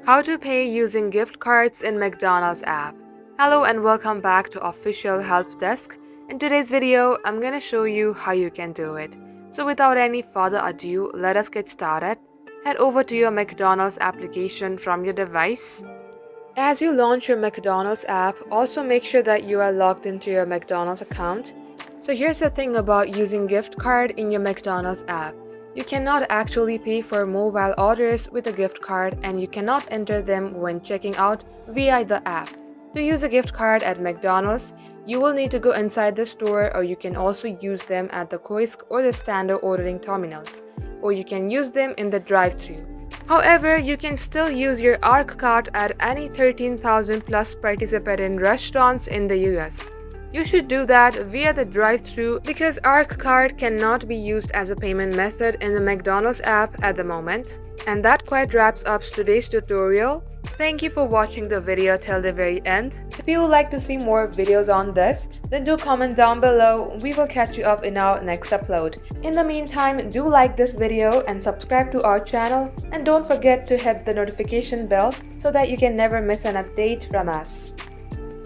How to pay using gift cards in McDonald's app. Hello and welcome back to Official Help Desk. In today's video, I'm going to show you how you can do it. So without any further ado, let us get started. Head over to your McDonald's application from your device. As you launch your McDonald's app, also make sure that you are logged into your McDonald's account. So here's the thing about using gift card in your McDonald's app. You cannot actually pay for mobile orders with a gift card and you cannot enter them when checking out via the app. To use a gift card at McDonald's, you will need to go inside the store, or you can also use them at the kiosk or the standard ordering terminals, or you can use them in the drive-thru. However, you can still use your ARC card at any 13,000 plus participating restaurants in the US. You should do that via the drive-thru because ARC card cannot be used as a payment method in the McDonald's app at the moment. And that quite wraps up today's tutorial. Thank you for watching the video till the very end. If you would like to see more videos on this, then do comment down below. We will catch you up in our next upload. In the meantime, do like this video and subscribe to our channel, and don't forget to hit the notification bell so that you can never miss an update from us.